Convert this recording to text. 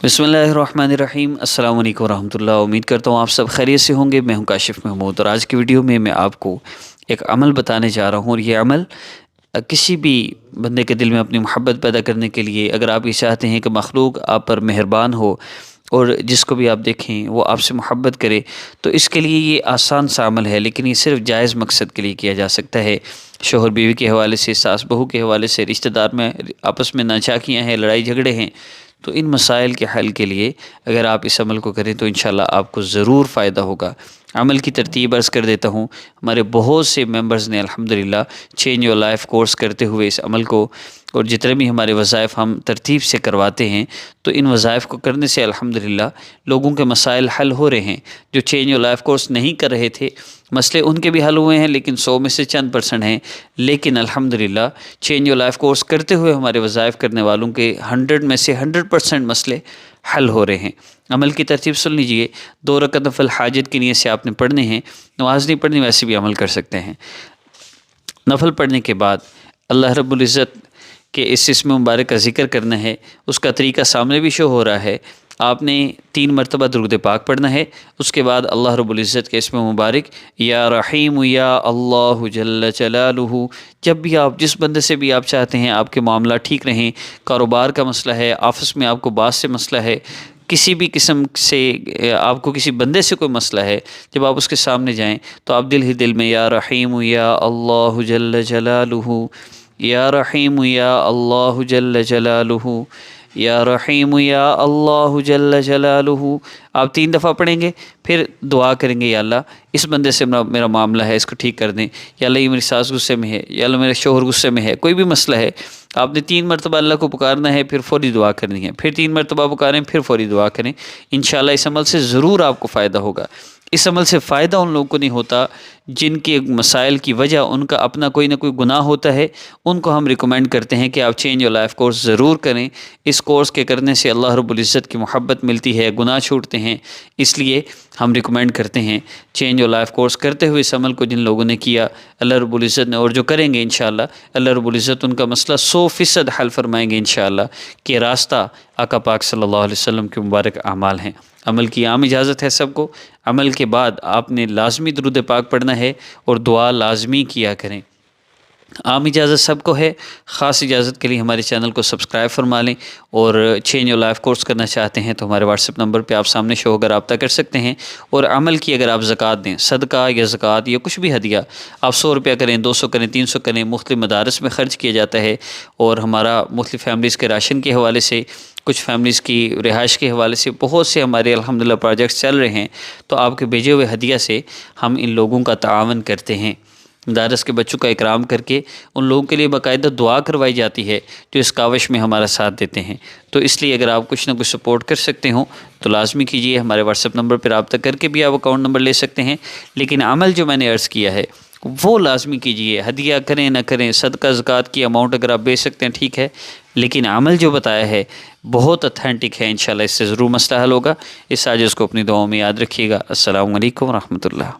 बिस्मिल्लाहिर्रहमानिर्रहीम। अस्सलाम वालेकुम रहमतुल्लाह। उम्मीद करता हूँ आप सब खैरियत से होंगे। मैं हूँ काशिफ़ महमूद और आज की वीडियो में मैं आपको एक अमल बताने जा रहा हूँ और ये अमल किसी भी बंदे के दिल में अपनी मोहब्बत पैदा करने के लिए, अगर आप ये चाहते हैं कि मखलूक आप पर मेहरबान हो और जिसको भी आप देखें वो आपसे मोहब्बत करे, तो इसके लिए ये आसान सा अमल है, लेकिन ये सिर्फ जायज़ मकसद के लिए किया जा सकता है। शोहर बीवी के हवाले से, सास बहू के हवाले से, रिश्तेदार में आपस में नाचाकियाँ हैं, लड़ाई झगड़े हैं, तो इन मसाइल के हल के लिए अगर आप इस अमल को करें तो इंशाल्लाह आपको ज़रूर फ़ायदा होगा। अमल की तरतीब अर्ज़ कर देता हूँ। हमारे बहुत से मेंबर्स ने अल्हम्दुलिल्लाह चेंज योर लाइफ कोर्स करते हुए इस अमल को, और जितने भी हमारे वज़ाइफ हम तरतीब से करवाते हैं, तो इन वज़ाइफ को करने से अल्हम्दुलिल्लाह लोगों के मसाइल हल हो रहे हैं। जो चेंज योर लाइफ कोर्स नहीं कर रहे थे, मसले उनके भी हल हुए हैं, लेकिन 100 में से चंद % हैं। लेकिन अल्हम्दुलिल्लाह चेंज योर लाइफ कोर्स करते हुए हमारे वज़ाइफ करने वालों के 100 में से 100% मसले हल हो रहे हैं। अमल की तरतीब सुन लीजिए। 2 रकात नफल हाजत की नीयत से आपने पढ़ने हैं। नमाज नहीं पढ़नी, वैसे भी अमल कर सकते हैं। नफल पढ़ने के बाद अल्लाह रब्बुल इज़्ज़त के इस इस्म मुबारक का ज़िक्र करना है। उसका तरीका सामने भी शो हो रहा है। आपने 3 मरतबा दुरूद पाक पढ़ना है। उसके बाद अल्लाह रब्बुल इज़्ज़त के इस्म मुबारक या रहीम या अल्लाहु जल्ल जलालुहु, जब भी आप जिस बंदे से भी आप चाहते हैं आपके मामला ठीक रहें, कारोबार का मसला है, आपस में आपको बात से मसला है, किसी भी किस्म से आपको किसी बंदे से कोई मसला है, जब आप उसके सामने जाएं तो आप दिल ही दिल में या रहीम या अल्लाहु जल्ल जलालुहु, या रहीम या अल्लाहु जल्ल जलालुहु, या रहीम या अल्लाहु जल्ल जलालुहु आप 3 दफ़ा पढ़ेंगे। फिर दुआ करेंगे, या अल्लाह इस बंदे से मेरा मामला है, इसको ठीक कर दें। या अल्लाह ये मेरी सास गुस्से में है, या अल्लाह मेरे शोहर गुस्से में है, कोई भी मसला है, आपने 3 मरतबा अल्लाह को पुकारना है, फिर फ़ौरी दुआ करनी है। फिर 3 मरतबा पुकारें, फिर फ़ौरी दुआ करें। इंशाअल्लाह इस अमल से ज़रूर आपको फ़ायदा होगा। इस अमल से फ़ायदा उन लोगों को नहीं होता जिनके मसाइल की वजह उनका अपना कोई ना कोई गुनाह होता है। उनको हम रिकमेंड करते हैं कि आप चेंज योर लाइफ कोर्स ज़रूर करें। इस कोर्स के करने से अल्लाह रब्बुल इज़्ज़त की मोहब्बत मिलती है, गुनाह छूटते हैं। इसलिए हम रिकमेंड करते हैं चेंज योर लाइफ कोर्स करते हुए इस अमल को जिन लोगों ने किया, अल्लाह रब्बुल इज़्ज़त ने, और जो करेंगे इंशाअल्लाह अल्लाह रब्बुल इज़्ज़त उनका मसला 100% हल फरमाएंगे इंशाअल्लाह। कि रास्ता आका पाक सल्लल्लाहु अलैहि वसल्लम के मुबारक अमाल हैं। अमल की आम इजाज़त है सबको। अमल के बाद आपने लाजमी दुरूद पाक पढ़ना है और दुआ लाजमी किया करें। आम इजाज़त सबको है, ख़ास इजाज़त के लिए हमारे चैनल को सब्सक्राइब फरमा लें। और चेंज योर लाइफ कोर्स करना चाहते हैं तो हमारे व्हाट्सएप नंबर पे आप सामने शो होकर रब्ता कर सकते हैं। और अमल की अगर आप ज़कात दें, सदका या ज़कात या कुछ भी हदिया, आप 100 रुपया करें, 200 करें, 300 करें, मुख्तलिफ़ मदारस में ख़र्च किया जाता है। और हमारा मुख्तलिफ़ फैमिलीज़ के राशन के हवाले से, कुछ फैमिलीज़ की रिहाइश के हवाले से बहुत से हमारे अल्हम्दुलिल्लाह प्रोजेक्ट्स चल रहे हैं। तो आपके भेजे हुए हदिया से हम इन लोगों का ताआवन करते हैं। मदारस के बच्चों का इकराम करके उन लोगों के लिए बाकायदा दुआ करवाई जाती है जो इस काविश में हमारा साथ देते हैं। तो इसलिए अगर आप कुछ ना कुछ सपोर्ट कर सकते हो तो लाजमी कीजिए। हमारे व्हाट्सएप नंबर पर रब्ता करके भी आप अकाउंट नंबर ले सकते हैं। लेकिन अमल जो मैंने अर्ज़ किया है वो लाजमी कीजिए। हदिया करें ना करें, सदका ज़कात की अमाउंट अगर आप बेच सकते हैं ठीक है, लेकिन अमल जो बताया है बहुत ऑथेंटिक है। इंशाल्लाह इससे ज़रूर मसला हल होगा। इस साजिश को अपनी दुआओं में याद रखिएगा। अस्सलामु अलैकुम रहमतुल्लाह।